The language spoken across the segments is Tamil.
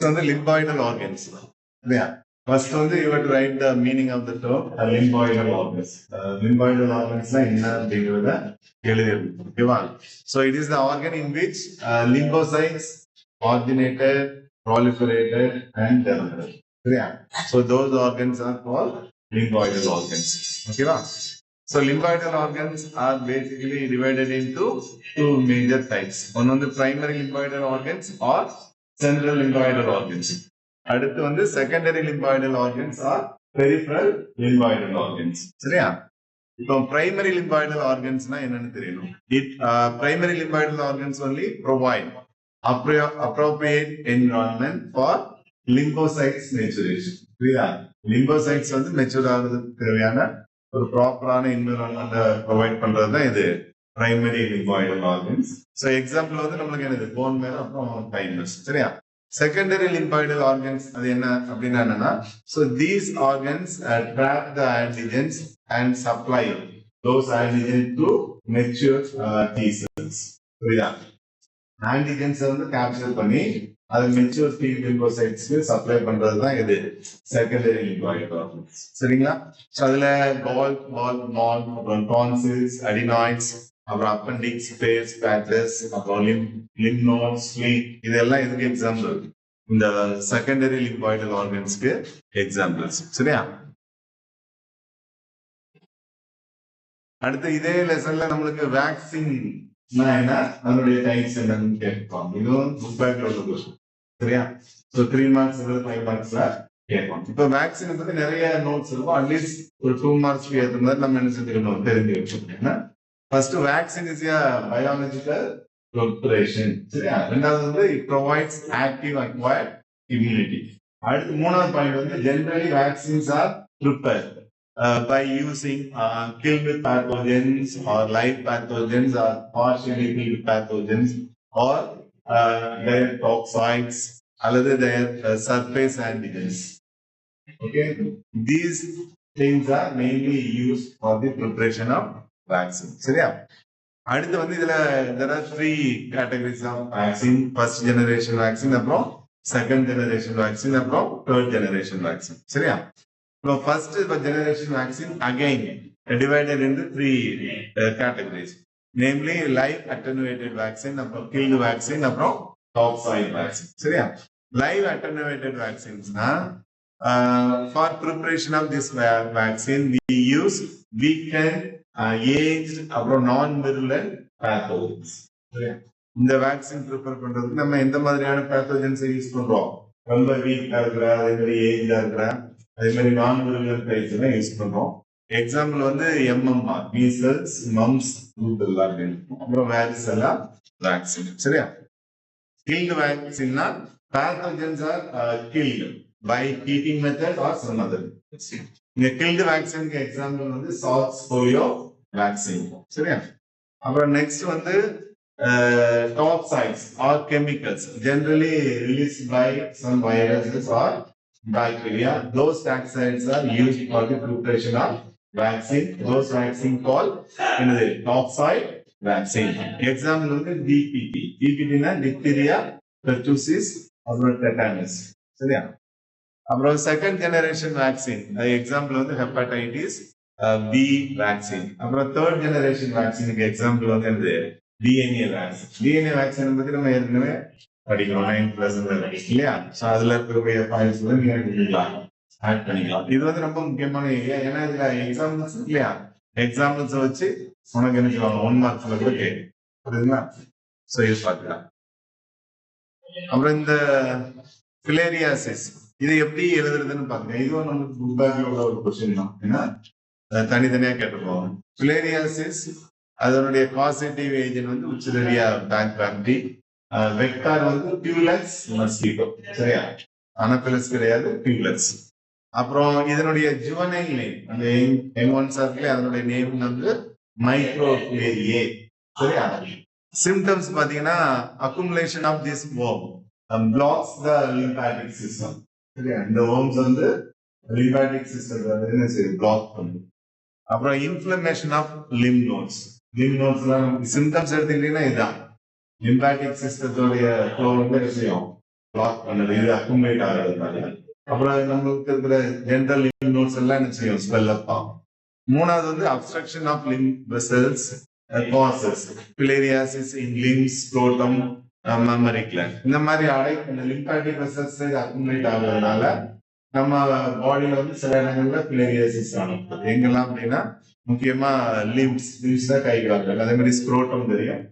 வந்து லிம்பாய்டல் ஆர்கன்ஸ் இல்லையா. ஃபர்ஸ்ட் வந்து you have to write the meaning of the term limboidal organs. Limboidal organs என்ன அப்படிங்கறத எழுதிருக்கோம். ஓகேவா? So it is the organ in which lymphocytes originated, proliferated and developed. சரியா? So those organs are called limboidal organs. ஓகேவா? So lymphoidal organs are basically divided into two major types. One on the primary lymphoidal organs or central lymphoidal organs. அடுத்து வந்து secondary lymphoidal organs or peripheral lymphoidal organs. சரியா? இப்போ primary lymphoidal organs னா என்னன்னு தெரியணும். Primary lymphoidal organs only provide appropriate environment for lymphocytes maturation. புரியுதா? lymphocytes வந்து மெச்சூர் ஆகிறதுக்கு தேவையான ஒரு ப்ராப்பரான என்விரான்மெண்ட்டை ப்ரொவைட் பண்றது தான் இது primary lymphoidal organs. So example வந்து நம்மளுக்கு என்னது போன் மேல அப்புறம் தைமஸ். சரியா? செகண்டரி லிம்பாய்டல் ஆர்கன்ஸ் அது என்ன அப்படின்னா என்னன்னா, so these organs drop the antigens and supply those antigens to mature T cells. புரியுதா? ஆன்டிஜென்ஸை வந்து கேப்சர் பண்ணி அது மெச்சூர் T லிம்போசைட்ஸ்க்கு சப்ளை பண்றது தான் இது செகண்டரி லிம்பாய்டல் ஆர்கன்ஸ். சரிங்களா? ஸோ அதுல அப்புறம் டான்சில்ஸ், அடினாய்ட்ஸ், அப்புறம் அப்பெண்டிக்ஸ், பேஸ், பேட்டஸ், அப்புறம் லிம் நோட்ஸ், ஸ்லீப், இதெல்லாம் இதுக்கு எக்ஸாம்பிள். இந்த செகண்டரி லிம்பாய்டல் ஆர்கன்ஸ்க்கு எக்ஸாம்பிள்ஸ். சரியா? அடுத்து இதே லெசன்ல நம்மளுக்கு வேக்சின் என்ன, அதனுடைய டைப்ஸ் என்னன்னு கேட்பாங்க. இதுவும் புக் பேக்ல உள்ள கொஸ்டின். சரியா? ஸோ 3 மார்க்ஸ் 5 மார்க்ஸ்ல கேட்பாங்க. இப்போ வேக்சின் பத்தி நிறைய நோட்ஸ் இருக்கும். அட்லீஸ்ட் ஒரு 2 மார்க்ஸ்க்கு ஏற்ற மாதிரி நம்ம என்ன செஞ்சுக்கணும், தெரிஞ்சு வச்சுக்கணும். First vaccine is a biological preparation. சரியா? ரெண்டாவது வந்து it provides active acquired immunity. அடுத்து மூணாவது பாயிண்ட் வந்து generally vaccines are prepared by using killed pathogens or live pathogens or partially killed pathogens or their toxoids அல்லது their surface antigens. Okay, these things are mainly used for the preparation of vaccine. சரியா? அடுத்து வந்து இதுல there are 3 categories of vaccine. First generation vaccine, அப்புறம் second generation vaccine, அப்புறம் third generation vaccine. சரியா? So first generation vaccine again divided into 3 categories, namely live attenuated vaccine, அப்புறம் killed vaccine, அப்புறம் toxoid vaccine. சரியா? Live attenuated vaccines na for preparation of this vaccine we use weakened aged அப்புறம் non-virulent pathogens. சரியா? இந்த வேக்சின் ப்ரிப்பேர் பண்றதுக்கு நம்ம எந்த மாதிரியான பேத்தோஜன்ஸ் யூஸ் பண்றோம்? ரொம்ப வீக்கா இருக்கிற, அதே மாதிரி ஏஜ்டா இருக்கிற, அதே மாதிரி non-virulent டைப்ஸ் எல்லாம் யூஸ் பண்றோம். எக்ஸாம்பிள் வந்து MMR, மீசல்ஸ், மம்ஸ், ரூபெல்லா அப்படின்னு. அப்புறம் வேரிசெல்லா வேக்சின். சரியா? Killed vaccine na pathogens are killed by heating method or some other. இந்த killed vaccine க்கு எக்ஸாம்பிள் வந்து சால்ஸ் போலியோ வேக்சின். சரியா? அப்புறம் நெக்ஸ்ட் வந்து toxoids or chemicals generally released by some viruses or bacteria. Those toxoids are used for the preparation of vaccine. Those vaccine called toxoid vaccine. Example வந்து DPT. DPT னா diphtheria, pertussis, அப்புறம் tetanus. சரியா? அப்புறம் செகண்ட் ஜெனரேஷன் வேக்சின், எக்ஸாம்பிள் வந்து ஹெப்படைட்டிஸ் B வேக்சின். அப்புறம் தேர்ட் ஜெனரேஷன் வேக்சினுக்கு எக்ஸாம்பிள் வந்து என்னது, DNA வேக்சின். DNA வேக்சின் பத்தி நம்ம ஏற்கனவே படிக்கிறோம் 9th இல்லையா? ஸோ அதுல இருக்கக்கூடிய பாயிண்ட்ஸ் வந்து நீங்க ஆட் பண்ணிக்கலாம். இது வந்து ரொம்ப முக்கியமான ஏரியா. ஏன்னா இதுல எக்ஸாம்பிள்ஸ் இல்லையா, எக்ஸாம்பிள்ஸ் வச்சு உனக்கு என்ன சொல்லுவாங்க 1 மார்க்ஸ்ல கூட கேட்கும். புரியுதுங்களா? ஸோ இது பார்க்கலாம். அப்புறம் இந்த ஃபிலேரியாசிஸ் இது எப்படி எழுதுறதுன்னு பாருங்க. இதுவும் நமக்கு புக் பேக்ல உள்ள ஒரு கொஸ்டின் தான். ஏன்னா தனித்தனியா கேட்டுருப்போம். ஃபிலேரியாசிஸ் அதனுடைய காசேட்டிவ் ஏஜென்ட் வந்து உச்சிலரியா பேக்டீரி. வெக்டார் வந்து பியூலக்ஸ் மஸ்கிட்டோ. சரியா? அனபிலஸ் கிடையாது, பியூலக்ஸ். அப்புறம் இதனுடைய ஜுவனைல் நேம், அந்த எங்கொன்ஸ் இருக்குல்ல, அதனுடைய நேம் வந்து மைக்ரோஃபிலேரியே. சரியா? சிம்டம்ஸ் பாத்தீங்கன்னா accumulation of this worm blocks the lymphatic system. சரியா? இந்த worms வந்து lymphatic system என்ன செய்யுது, பிளாக் பண்ணுது. அப்புறம் inflammation of lymph nodes. Lymph நோட்ஸ்லாம் சிம்டம்ஸ் எடுத்துக்கிட்டீங்கன்னா இதுதான். lymphatic சிஸ்டத்தோடைய ஃப்ளோ வந்து என்ன செய்யும், பிளாக் பண்ணது, இது அக்குமுலேட் ஆகிறதுனால. அப்புறம் நம்மளுக்கு இருக்கிற ஜென்ரல் லிம்ப் நோட்ஸ் எல்லாம் என்ன செய்யும், ஸ்வெல் அப் ஆகும். மூணாவது வந்து obstruction of lymph vessels causes filariasis in limbs, scrotum, mammary gland. இந்த மாதிரி லிம்பாட்டிக் வெசல்ஸ் அக்குமுலேட் ஆகுறதுனால நம்ம பாடியில வந்து சில இடங்கள்ல பிளேரியாசிஸ் ஆகும். எங்கெல்லாம் அப்படின்னா முக்கியமா லிம்ஸ் தான், கை கால்கள், அதே மாதிரி ஸ்க்ரோட்டம் தெரியும்,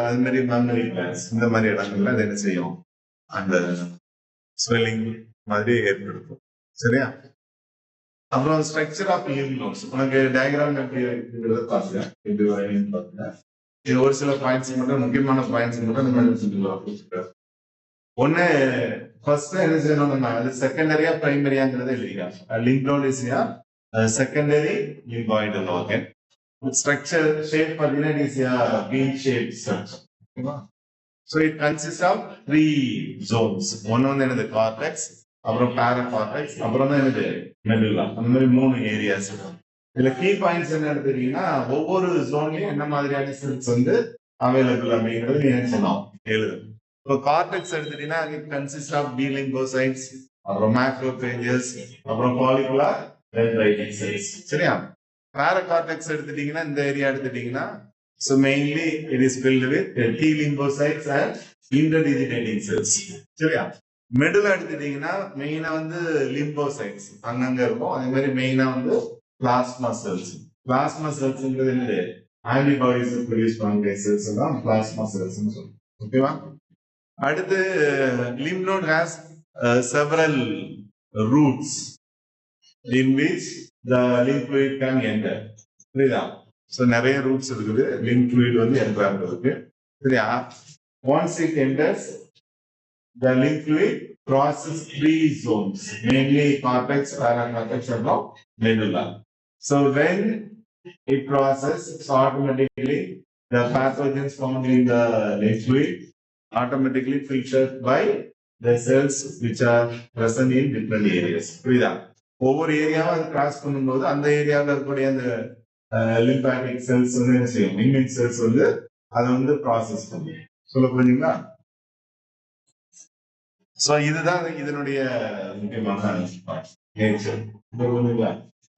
அது மாதிரி மெமரி கிளாண்ட்ஸ், இந்த மாதிரி இடங்கள்ல அது என்ன செய்யும், அந்த ஸ்வெல்லிங் மாதிரி ஏற்படுத்தும். சரியா? அப்புறம் ஸ்ட்ரக்சர் ஆஃப் லிம்ப் நோட்ஸ், உனக்கு டயக்ராம் எப்படி இருக்குங்கிறத பாருங்க, எப்படி வரையணும்னு பாருங்க. இது ஒரு சில பாயிண்ட்ஸ் மட்டும், முக்கியமான பாயிண்ட்ஸ் மட்டும் நம்ம சொல்லுவோம். ஒன்னு ஃபர்ஸ்ட் என்ன செய்யணும், நம்ம அது செகண்டரியா பிரைமரியாங்கிறத எழுதிக்கலாம். Lymph node is secondary lymphoidal organ. Structure shape பார்த்தீங்கன்னா it is bean shape structure. ஓகேவா? So it consists of 3 zones. ஒன்னு வந்து என்னது கார்டெக்ஸ், அப்புறம் பாராகார்டெக்ஸ், அப்புறம் தான் என்னது மெடுல்லா. அந்த மாதிரி 3 ஏரியாஸ். இதுல கீ பாயிண்ட்ஸ் என்ன எடுத்துட்டீங்கன்னா ஒவ்வொரு ஜோன்லயும் என்ன மாதிரியான செல்ஸ் வந்து அவைலபிள் அப்படிங்கிறது நீங்க சொன்னோம் எழுதும். இப்போ கார்டெக்ஸ் எடுத்துட்டீங்கன்னா it consists of B lymphocytes, அப்புறம் மேக்ரோபேஜஸ், அப்புறம் ஃபாலிகுலர் டென்ட்ரைட்டிக் செல்ஸ். சரியா? பாராகார்டெக்ஸ் எடுத்துட்டீங்கன்னா இந்த ஏரியா எடுத்துட்டீங்கன்னா so mainly it is filled with T lymphocytes and interdigitating cells. சரியா? மெடுலா எடுத்துட்டீங்கன்னா மெயினா வந்து லிம்போசைட்ஸ் அங்கங்க இருக்கும். அதே மாதிரி மெயினா வந்து பிளாஸ்மா செல்ஸ். பிளாஸ்மா செல்ஸ்ங்கிறது என்னது, ஆன்டிபாடிஸ் ப்ரொடியூஸ் பண்ற செல்ஸ் தான் பிளாஸ்மா செல்ஸ் சொல்லுவோம். ஓகேவா? அடுத்து lymph node has several roots in which the lymph fluid can enter. புரியுதா? So நிறைய ரூட்ஸ் இருக்குது லிம்ப் fluid வந்து என்டர் ஆகுறதுக்கு. சரியா? Once it enters, the lymph fluid crosses 3 zones, mainly cortex, paracortex, and medulla. So when it crosses, so automatically the pathogens found in the lymph fluid automatically filtered by the cells which are present in different areas. புரியுதா? ஒவ்வொரு ஏரியாவும் அது கிராஸ் பண்ணும்போது அந்த ஏரியாவில் இருக்கக்கூடிய அந்த லிம்பாட்டிக் செல்ஸ் வந்து என்ன செய்யும், இம்யூன் செல்ஸ் வந்து அதை வந்து ப்ராசஸ் பண்ணும். சொல்ல புரியுங்களா? சோ இதுதான் இதனுடைய முக்கியமான நேச்சர்.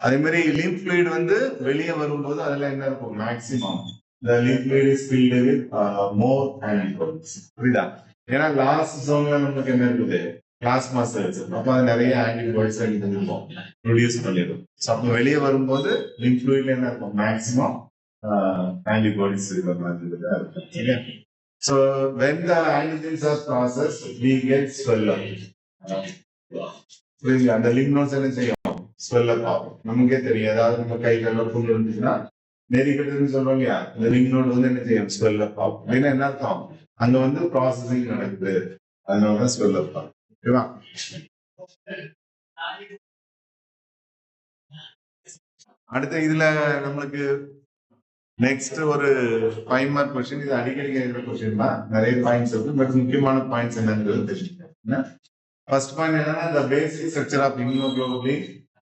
அதே மாதிரி லிம்ப் fluid வந்து வெளியே வரும்போது அதுல என்ன இருக்கும், maximum the lymph fluid is filled with more antibodies. புரியுதா? ஏன்னா லாஸ்ட் ஜோன்ல நமக்கு என்ன இருக்குது, பிளாஸ்மா செல்ஸ். அப்ப அது நிறைய ஆன்டிபாடிஸ் ப்ரொடியூஸ் பண்ணிடும். ஸோ அப்போ வெளியே வரும்போது லிம்ப் fluidல என்ன இருக்கும், மேக்சிமம் ஆன்டிபாடிஸ் இருக்கிற மாதிரி இருக்கும். சரியா? So when the antigens are processed, we get swell up. புரியுங்களா? அந்த லிம்ப் நோட்ஸ் என்ன செய்யும், ஸ்வெல் அப் ஆகும். நமக்கே தெரியும், ஏதாவது நம்ம கை கால புண்ணு இருந்துச்சுன்னா நெறிக்கட்டுன்னு சொல்றோம் இல்லையா, இந்த லிம்ப் நோட் வந்து என்ன செய்யும், ஸ்வெல் அப் ஆகும். அப்படின்னா என்ன அர்த்தம், அங்க வந்து ப்ராசஸிங் நடக்குது, அதனாலதான் ஸ்வெல் அப் ஆகும். ஓகேவா? அடுத்த இதுல நம்மளுக்கு நெக்ஸ்ட் ஒரு 5 மார்க் क्वेश्चन. இது அடிக்கடி கேட்கிற क्वेश्चन தான், நிறைய பாயிண்ட்ஸ் இருக்கு, பட் முக்கியமான பாயிண்ட்ஸ் என்னன்றது தெரிஞ்சுக்கங்க. ஃபர்ஸ்ட் பாயிண்ட் என்னன்னா, the basic structure of immunoglobulin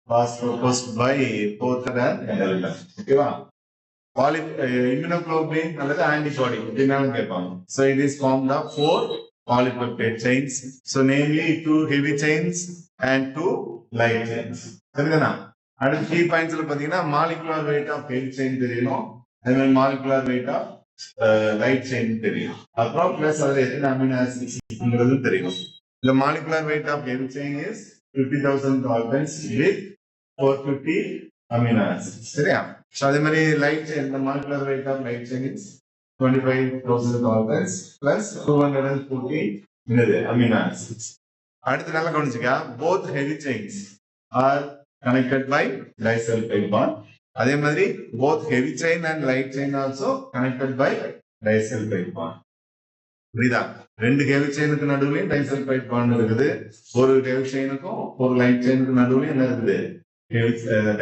was proposed by Porter and Elder. ஓகேவா? immunoglobulin அல்லது ஆன்டிபாடி எப்படினாலும் கேட்பாங்க. So it is formed of 4 polypeptide chains. So namely 2 heavy chains and 2 light chains. சரிதானா? அடுத்த கீ பாயிண்ட்ஸ்ல பாத்தீங்கன்னா molecular weight of heavy chain தெரியணும், அதே மாதிரி molecular weight of light chain தெரியும், அப்புறம் பிளஸ் அதுல எத்தனை அமினோ ஆசிட்ஸ்ங்கிறது தெரியும். The molecular weight of heavy chain is 50,000 Daltons with 450 amino acids. சரியா? So அதே மாதிரி light chain, the molecular weight of light chain is 25,000 Daltons plus 240 amino acids. அடுத்து நல்லா கவனிச்சுக்க, both heavy chains are connected by disulfide bond. அதே மாதிரி both heavy chain and light chain also connected by disulfide bond. புரியுதா? 2 ஹெவி செயினுக்கு நடுவுலயும் டைசல்பைட் பாண்ட் இருக்குது, ஒரு ஹெவி செயினுக்கும் ஒரு லைட் செயினுக்கு நடுவுலயும் என்ன இருக்குது,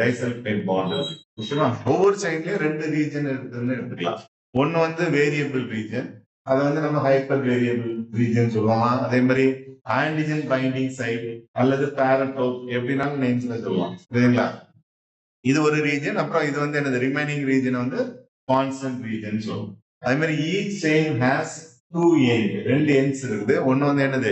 டைசல்பைட் பாண்ட் இருக்கு. ஓகேவா? ஒவ்வொரு செயின்லயும் 2 ரீஜன் இருக்குதுன்னு எடுத்துக்கலாம். ஒன்னு வந்து வேரியபிள் ரீஜன், அதை வந்து நம்ம ஹைப்பர் வேரியபிள் ரீஜன் சொல்லுவோம். அதே மாதிரி ஆன்டிஜன் பைண்டிங் சைட் அல்லது பாரடோப், எப்படினாலும் நேம்ஸ்ல சொல்லுவோம். சரிங்களா? இது ஒரு ரீஜன். அப்புறம் இது வந்து என்னது, ரிமைனிங் ரீஜன் வந்து கான்ஸ்டன்ட் ரீஜன் சொல்லுவோம். அதே மாதிரி each chain has 2 ends, 2 ends இருக்குது. ஒன்னு வந்து என்னது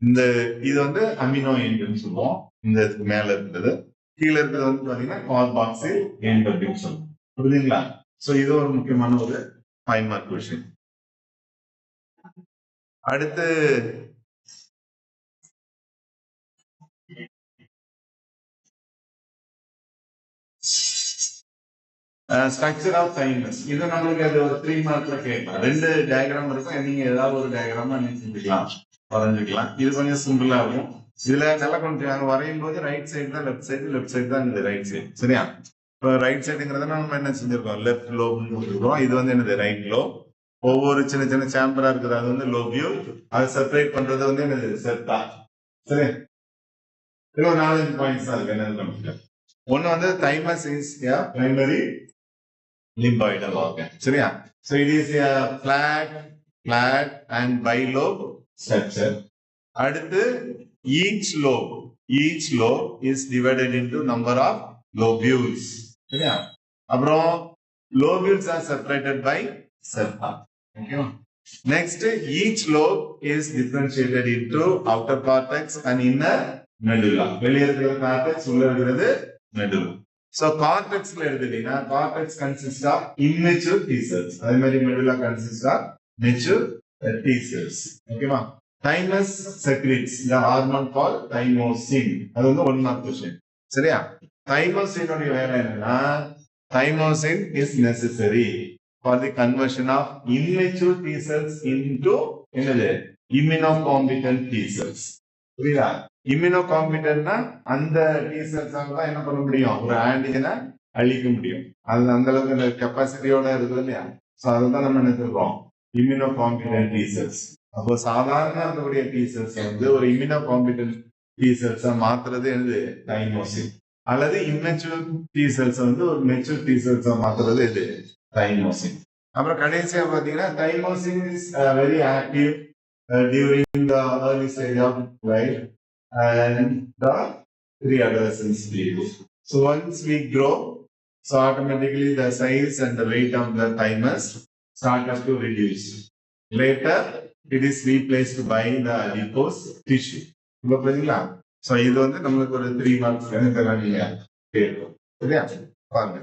இந்த இது வந்து அமினோ எண்டுன்னு சொல்லுவோம். இந்த மேல இருக்கிறது. கீழே இருக்கிறது வந்து பாத்தீங்கன்னா கார்பாக்சில் எண்ட் அப்படின்னு சொல்லுவோம். புரியுதுங்களா? சோ இது ஒரு முக்கியமான ஒரு 5 மார்க் கொஸ்டின். அடுத்து ஸ்ட்ரக்சர் ஆஃப் தைமஸ். இது நம்மளுக்கு அது ஒரு 3 மார்க்ல கேட்கலாம். 2 டயக்ராம் இருக்கும். நீங்க ஏதாவது ஒரு டயக்ராமா நீங்க செஞ்சுக்கலாம், வரைஞ்சுக்கலாம். இது கொஞ்சம் சிம்பிளா இருக்கும். இதுல நல்லா கொஞ்சம் அங்க வரையும் போது ரைட் சைடு தான் லெஃப்ட் சைடு, லெஃப்ட் சைடு தான் இந்த ரைட் சைடு. சரியா? இப்போ ரைட் சைடுங்கிறத நம்ம என்ன செஞ்சிருக்கோம், லெஃப்ட் லோப்னு கொடுத்துருக்கோம். இது வந்து என்னது, ரைட் லோப். ஒவ்வொரு சின்ன சின்ன சாம்பரா இருக்குது, அது வந்து லோபியூ. அதை செப்பரேட் பண்றது வந்து என்னது, செப்டா. சரி, இது ஒரு 4-5 பாயிண்ட்ஸ் தான் இருக்கு. என்ன ஒன்னு வந்து thymus is primary limboidal organ. சரியா? So it is a flat and bilobe structure. அடுத்து each lobe is divided into number of lobules. சரியா? அப்புறம் lobules are separated by septa. Okay. Next, each lobe is differentiated into outer cortex and inner medulla. வெளியே இருக்கிற cortex, உள்ள இருக்கிறது medulla. So cortex cortex consists of immature T cells. அதே மாதிரி medulla consists of mature T cells. Okay ma? Thymus secretes the hormone called thymosin. அது வந்து 1 mark question. சரியா? Thymosin உடைய வேலை என்னன்னா, thymosin is necessary for the conversion of immature T cells into என்னது, immunocompetent T cells. புரியுதா? இம்யூனோகாம்பிட்டன்ட்னா அந்த T செல்ஸால தான் என்ன பண்ண முடியும், ஒரு ஆன்டிஜனை அழிக்க முடியும். அது அந்த அளவுக்கு கெப்பாசிட்டியோட இருக்குது இல்லையா? சோ அதுதான் நம்ம நினைச்சிருக்கோம் இம்யூனோகாம்பிட்டன்ட் T செல்ஸ். அப்போ சாதாரண இருக்கக்கூடிய T செல்ஸ் வந்து ஒரு இம்யூனோகாம்பிட்டன்ட் T செல்ஸா மாத்துறது என்னது, தைமோசின். அல்லது இம்மெச்சூர் T செல்ஸ் வந்து ஒரு மெச்சூர் T செல்ஸா மாத்துறது எது, தைமோசின். அப்புறம் கடைசியா பாத்தீங்கன்னா thymosin is very active during the early stage of life and the pre-adolescence period. So once we grow, so automatically the size and the weight of the thymus start up to reduce. Later, it is replaced by the adipose tissue. So இது வந்து நம்மளுக்கு ஒரு 3 marks கேட்கும். சரியா? பாருங்க.